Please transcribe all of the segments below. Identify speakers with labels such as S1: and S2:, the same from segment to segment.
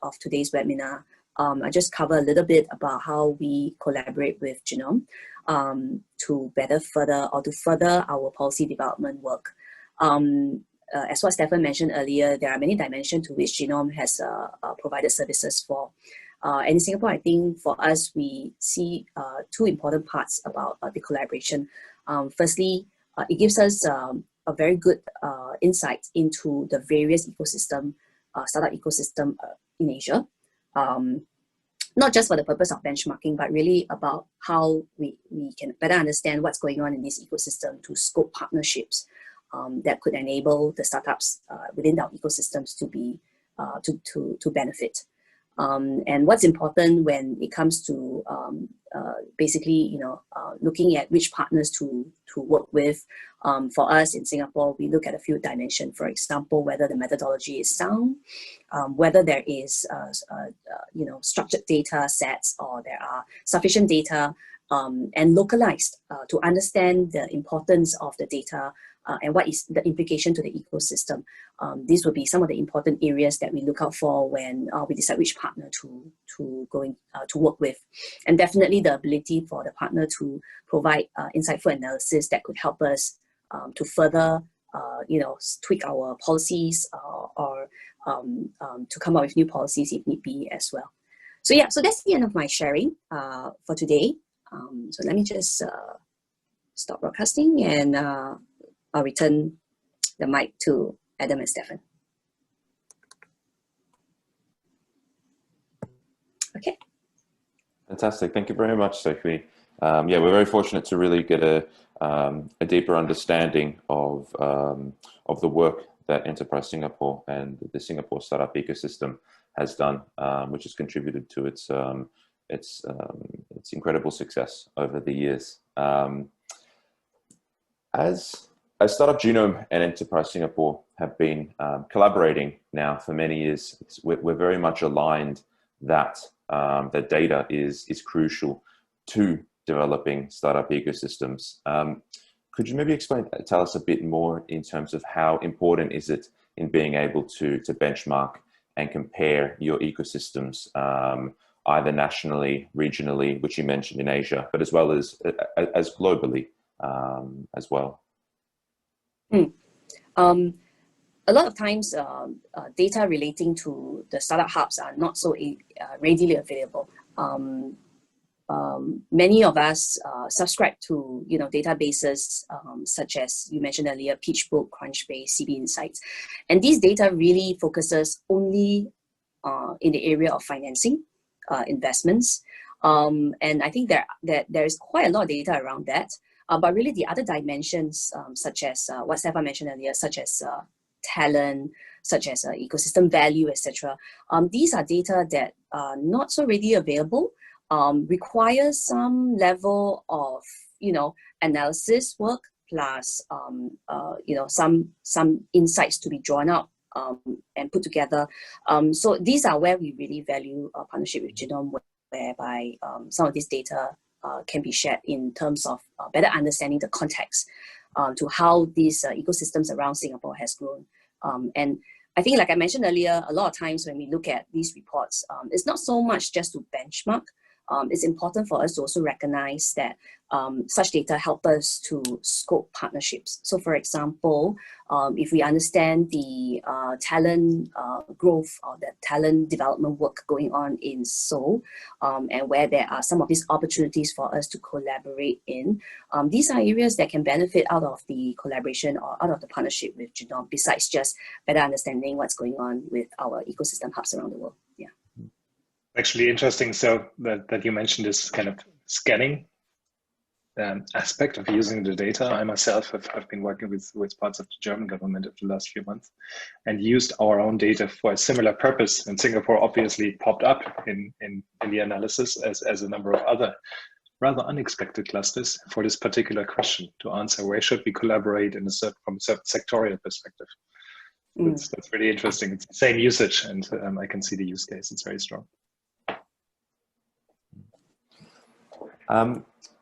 S1: of today's webinar, I just cover a little bit about how we collaborate with Genome to further our policy development work. As what Stephan mentioned earlier, there are many dimensions to which Genome has provided services for. And in Singapore, I think for us, we see two important parts about the collaboration. Firstly, it gives us a very good insight into the various startup ecosystem in Asia. Not just for the purpose of benchmarking, but really about how we can better understand what's going on in this ecosystem to scope partnerships that could enable the startups within our ecosystems to be to benefit. And what's important when it comes to basically, looking at which partners to work with. For us in Singapore, we look at a few dimensions. For example, whether the methodology is sound, whether there is, structured data sets, or there are sufficient data and localized to understand the importance of the data and what is the implication to the ecosystem. These will be some of the important areas that we look out for when we decide which partner to work with. And definitely the ability for the partner to provide insightful analysis that could help us to further tweak our policies or to come up with new policies if need be as well. So yeah, so that's the end of my sharing for today. So let me just stop broadcasting, and I'll return the mic to Adam and Stephan. Okay.
S2: Fantastic. Thank you very much, Sophie. Yeah, we're very fortunate to really get a deeper understanding of the work that Enterprise Singapore and the Singapore startup ecosystem has done, which has contributed to its incredible success over the years. As Startup Genome and Enterprise Singapore have been collaborating now for many years, we're very much aligned that that data is crucial to developing startup ecosystems. Could you maybe tell us a bit more in terms of how important is it in being able to benchmark and compare your ecosystems, either nationally, regionally, which you mentioned in Asia, but as well as globally as well?
S1: A lot of times, data relating to the startup hubs are not so readily available. Many of us subscribe to databases such as you mentioned earlier, PitchBook, Crunchbase, CB Insights, and these data really focuses only in the area of financing, investments, and I think there is quite a lot of data around that. But really the other dimensions, such as what Stephan mentioned earlier, such as talent, such as ecosystem value, etc. These are data that are not so readily available, requires some level of, analysis work plus, some insights to be drawn out and put together. So these are where we really value our partnership with Genome, whereby some of this data can be shared in terms of better understanding the context to how these ecosystems around Singapore has grown. And I think, like I mentioned earlier, a lot of times when we look at these reports, it's not so much just to benchmark. It's important for us to also recognize that such data help us to scope partnerships. So for example, if we understand the talent growth or the talent development work going on in Seoul, and where there are some of these opportunities for us to collaborate in, these are areas that can benefit out of the collaboration or out of the partnership with Genome, besides just better understanding what's going on with our ecosystem hubs around the world. Yeah.
S3: Actually interesting, so that you mentioned this kind of scanning aspect of using the data. I myself have been working with parts of the German government over the last few months and used our own data for a similar purpose. And Singapore obviously popped up in the analysis as a number of other rather unexpected clusters for this particular question to answer: where should we collaborate from a certain sectorial perspective? That's really interesting. It's the same usage, and I can see the use case. It's very strong.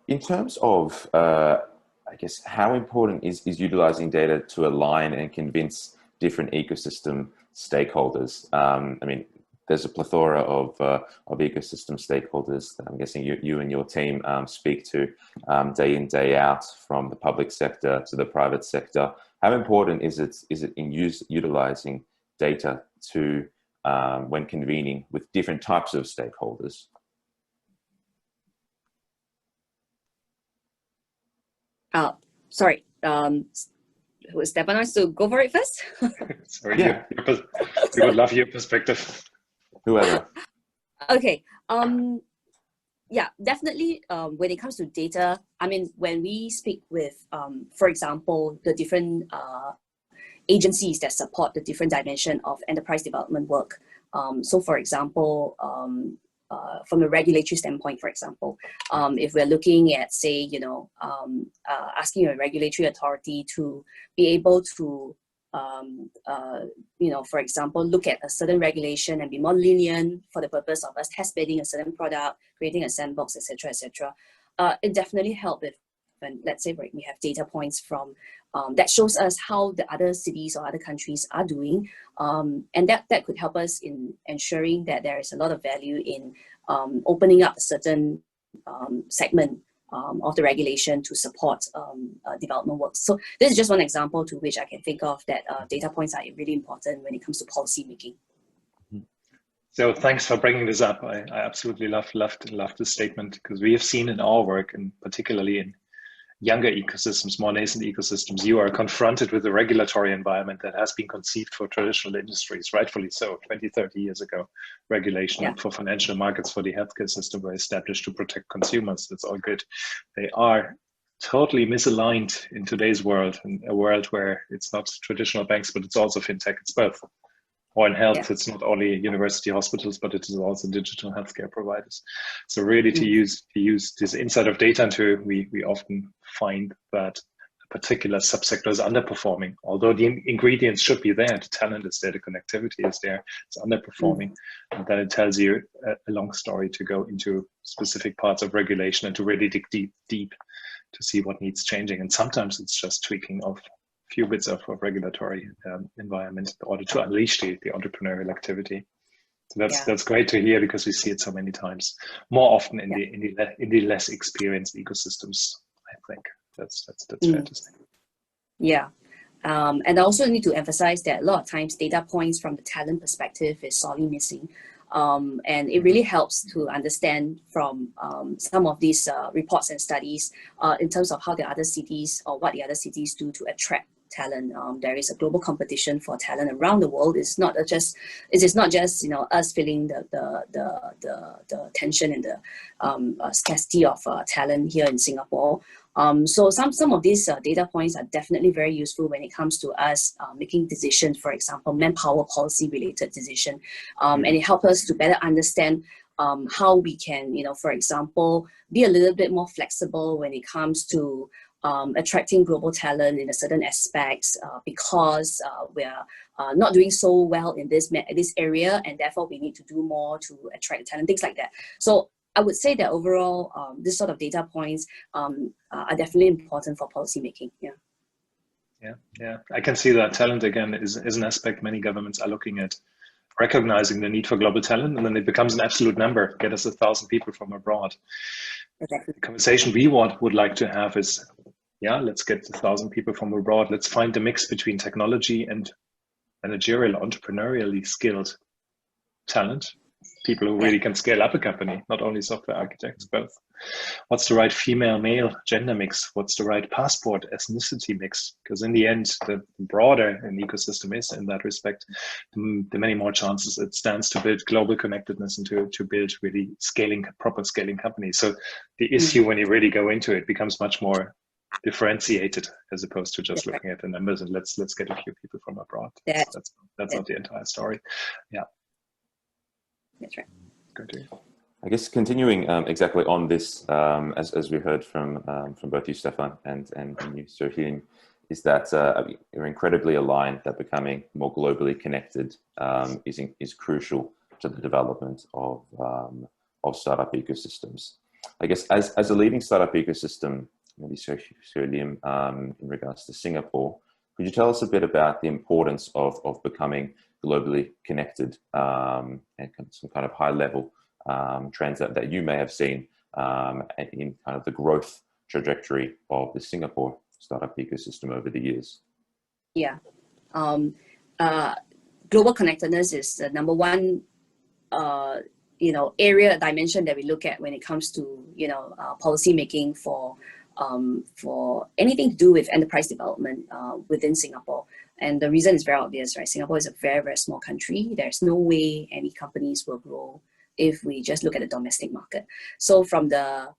S2: In terms of, I guess, how important is utilizing data to align and convince different ecosystem stakeholders? I mean, there's a plethora of ecosystem stakeholders that I'm guessing you and your team speak to day in, day out, from the public sector to the private sector. How important is it in utilizing data to when convening with different types of stakeholders?
S1: Sorry, Stephan wants to go for it first?
S3: Sorry,
S2: Yeah.
S3: we would love your perspective.
S2: Whoever.
S1: Okay. Yeah, definitely. When it comes to data, I mean, when we speak with, for example, the different agencies that support the different dimension of enterprise development work. So, for example, from a regulatory standpoint, for example, if we're looking at, say, asking a regulatory authority to be able to, for example, look at a certain regulation and be more lenient for the purpose of us test bedding a certain product, creating a sandbox, etc., etc. It definitely helps if, when, let's say, we have data points from that shows us how the other cities or other countries are doing, and that could help us in ensuring that there is a lot of value in opening up a certain segment of the regulation to support development work. So this is just one example to which I can think of that data points are really important when it comes to policy making.
S3: So thanks for bringing this up. I absolutely love this statement, because we have seen in our work, and particularly in younger ecosystems, more nascent ecosystems, you are confronted with a regulatory environment that has been conceived for traditional industries, rightfully so. 20, 30 years ago, regulation for financial markets, for the healthcare system, were established to protect consumers. That's all good. They are totally misaligned in today's world, in a world where it's not traditional banks, but it's also fintech. It's both. Or in health, it's not only university hospitals, but it is also digital healthcare providers. So really to use this insight of data, we often find that a particular subsector is underperforming. Although the ingredients should be there, the talent is there, the connectivity is there, it's underperforming. And then it tells you a long story to go into specific parts of regulation and to really dig deep to see what needs changing. And sometimes it's just tweaking of few bits of regulatory environment in order to unleash the entrepreneurial activity. So that's great to hear, because we see it so many times, more often in the less experienced ecosystems. I think that's fair to say.
S1: Yeah. And I also need to emphasize that a lot of times data points from the talent perspective is sorely missing. And it really helps to understand from some of these reports and studies in terms of how the other cities, or what the other cities do to attract talent. There is a global competition for talent around the world. It is not just us feeling the tension and the scarcity of talent here in Singapore. So some of these data points are definitely very useful when it comes to us making decisions, for example, manpower policy related decision, and it helps us to better understand how we can, for example, be a little bit more flexible when it comes to attracting global talent in a certain aspects, because we're not doing so well in this area, and therefore we need to do more to attract talent, things like that. So I would say that overall, this sort of data points are definitely important for policy making.
S3: Yeah. I can see that talent again is an aspect many governments are looking at, recognizing the need for global talent, and then it becomes an absolute number. Get us 1,000 people from abroad.
S1: Exactly.
S3: The conversation we would like to have is, let's get 1,000 people from abroad. Let's find the mix between technology and managerial, entrepreneurially skilled talent. People who really can scale up a company, not only software architects, both. What's the right female-male gender mix? What's the right passport ethnicity mix? Because in the end, the broader an ecosystem is in that respect, the many more chances it stands to build global connectedness and to build really proper scaling companies. So the issue, when you really go into it, becomes much more differentiated, as opposed to just looking at the numbers and let's get a few people from abroad. That's not the entire story. Yeah.
S1: That's right.
S3: Good.
S2: I guess continuing exactly on this, as we heard from both you, Stephan, and you, Seow Hui Lim, is that you're incredibly aligned that becoming more globally connected is crucial to the development of startup ecosystems. I guess as a leading startup ecosystem, maybe Seow Hui Lim, in regards to Singapore, could you tell us a bit about the importance of becoming globally connected, and some kind of high level trends that you may have seen in kind of the growth trajectory of the Singapore startup ecosystem over the years?
S1: Yeah. Global connectedness is the number one area dimension that we look at when it comes to policy making for anything to do with enterprise development within Singapore. And the reason is very obvious, right? Singapore is a very, very small country. There's no way any companies will grow if we just look at the domestic market. So from the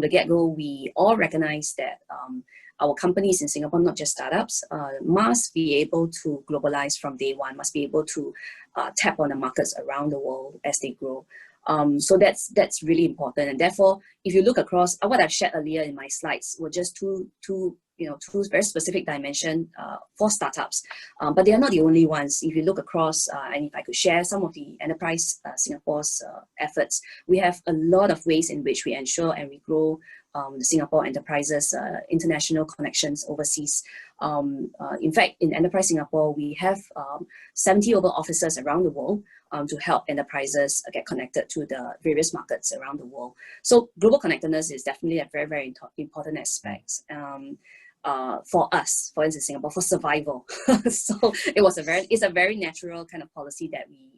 S1: get-go, we all recognize that our companies in Singapore, not just startups, must be able to globalize from day one, must be able to tap on the markets around the world as they grow. So that's really important. And therefore, if you look across what I've shared earlier in my slides were just two very specific dimensions for startups, but they are not the only ones. If you look across, and if I could share some of the enterprise Singapore's efforts, we have a lot of ways in which we ensure and we grow the Singapore enterprises' international connections overseas. In fact, in Enterprise Singapore, we have 70 over offices around the world to help enterprises get connected to the various markets around the world. So global connectedness is definitely a very, very important aspect for us, for instance, Singapore, for survival. So it's a very natural kind of policy that we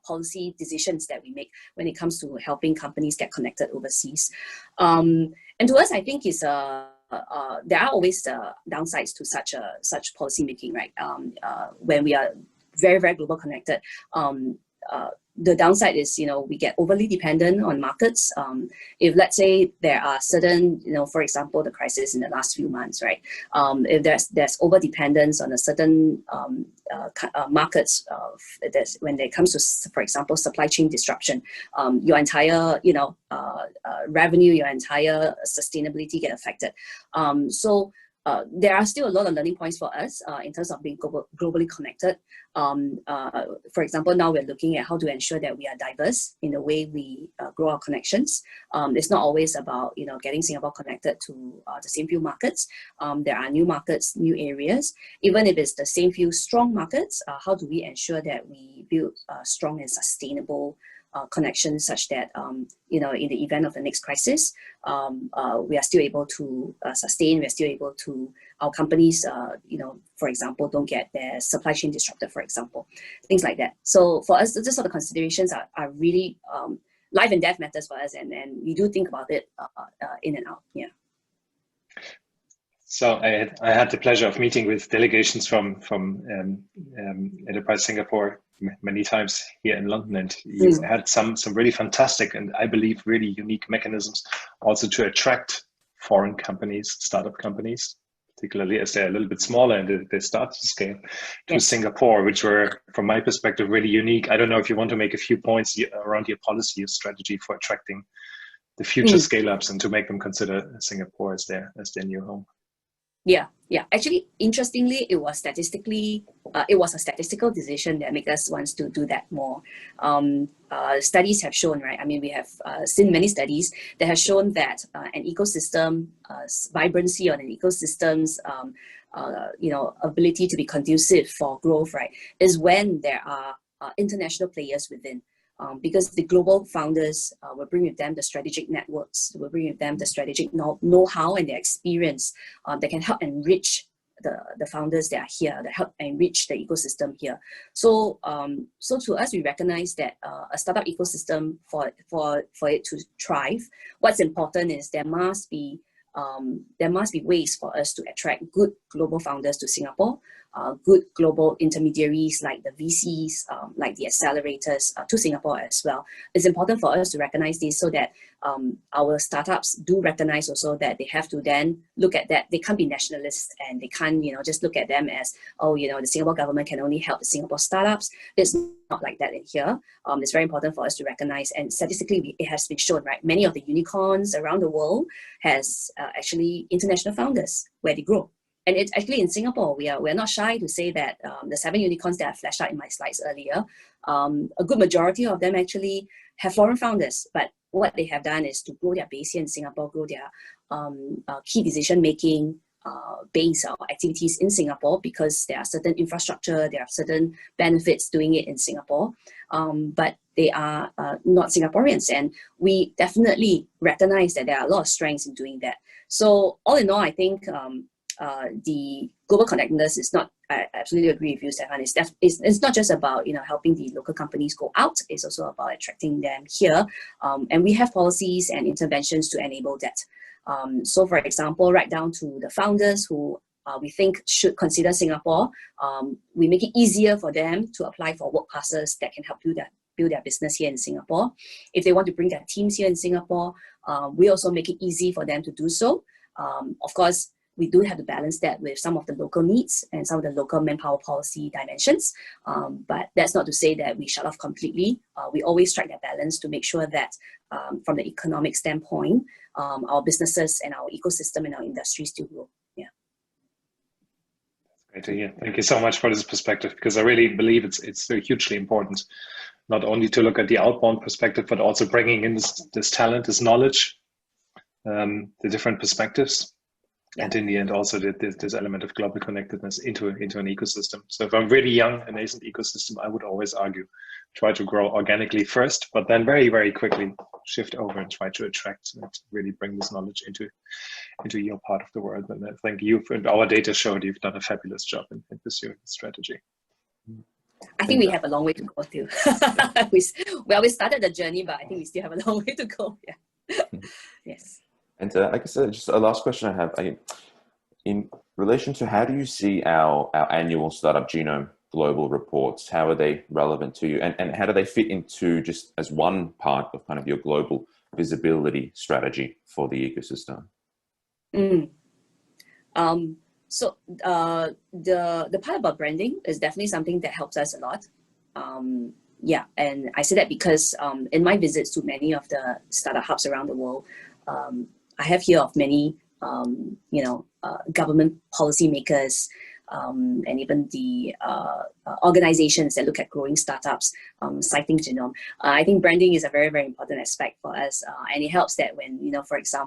S1: policy decisions that we make when it comes to helping companies get connected overseas. And to us, I think there are always downsides to such policy making, right? When we are very, very global connected, the downside is, we get overly dependent on markets. If let's say there are certain, for example, the crisis in the last few months, right? If there's over dependence on a certain markets, when it comes to, for example, supply chain disruption, your entire, revenue, your entire sustainability get affected. So there are still a lot of learning points for us in terms of being globally connected. For example, now we're looking at how to ensure that we are diverse in the way we grow our connections. It's not always about getting Singapore connected to the same few markets. There are new markets, new areas. Even if it's the same few strong markets, how do we ensure that we build strong and sustainable connections such that in the event of the next crisis, we are still able to sustain. We are still able to, our companies, for example, don't get their supply chain disrupted, for example, things like that. So for us, this sort of considerations are really life and death matters for us, and we do think about it in and out. Yeah.
S3: So I had the pleasure of meeting with delegations from Enterprise Singapore many times here in London, and you had some really fantastic and I believe really unique mechanisms also to attract foreign companies, startup companies, particularly as they're a little bit smaller and they start to scale to Singapore, which were, from my perspective, really unique. I don't know if you want to make a few points around your policy or strategy for attracting the future scale-ups and to make them consider Singapore as their new home.
S1: Yeah. Actually, interestingly, it was a statistical decision that made us want to do that more. Studies have shown, right? I mean, we have seen many studies that have shown that an ecosystem, vibrancy on an ecosystem's, ability to be conducive for growth, right, is when there are international players within. Because the global founders will bring with them the strategic networks, will bring with them the strategic know-how and their experience that can help enrich the founders that are here, that help enrich the ecosystem here. So to us, we recognize that a startup ecosystem, for it to thrive, what's important is there must be ways for us to attract good global founders to Singapore, good global intermediaries like the VCs, like the accelerators to Singapore as well. It's important for us to recognize this so that our startups do recognize also that they have to then look at that. They can't be nationalists and they can't, just look at them as, the Singapore government can only help the Singapore startups. It's not like that in here. It's very important for us to recognize, and statistically it has been shown, right? Many of the unicorns around the world has actually international founders where they grow. And it's actually in Singapore, we're not shy to say that the 7 unicorns that I flashed out in my slides earlier, a good majority of them actually have foreign founders. But what they have done is to grow their base here in Singapore, grow their key decision making base our activities in Singapore because there are certain infrastructure, there are certain benefits doing it in Singapore, but they are not Singaporeans, and we definitely recognize that there are a lot of strengths in doing that. So all in all, I think the global connectedness is not, I absolutely agree with you, Stephan, it's not just about helping the local companies go out, it's also about attracting them here, and we have policies and interventions to enable that. So for example, right down to the founders who we think should consider Singapore, we make it easier for them to apply for work passes that can help build their business here in Singapore. If they want to bring their teams here in Singapore, we also make it easy for them to do so. Of course, we do have to balance that with some of the local needs and some of the local manpower policy dimensions. But that's not to say that we shut off completely. We always strike that balance to make sure that from the economic standpoint, our businesses and our ecosystem and our industry still grow. Yeah.
S3: That's great to hear. Thank you so much for this perspective, because I really believe it's hugely important, not only to look at the outbound perspective, but also bringing in this talent, this knowledge, the different perspectives. Yeah. And in the end, also this element of global connectedness into an ecosystem. So if I'm really young, a nascent ecosystem, I would always argue, try to grow organically first, but then very, very quickly shift over and try to attract and really bring this knowledge into your part of the world. And I think our data showed you've done a fabulous job in pursuing this strategy.
S1: I think we have a long way to go too. we started the journey, but I think we still have a long way to go. Yeah. Yes.
S2: And I guess just a last question I have, in relation to how do you see our annual Startup Genome global reports? How are they relevant to you? And how do they fit into just as one part of kind of your global visibility strategy for the ecosystem?
S1: So the part about branding is definitely something that helps us a lot. Yeah, and I say that because in my visits to many of the startup hubs around the world, I have heard of many, government policymakers and even the organizations that look at growing startups citing Genome. I think branding is a very, very important aspect for us, and it helps that when, for example,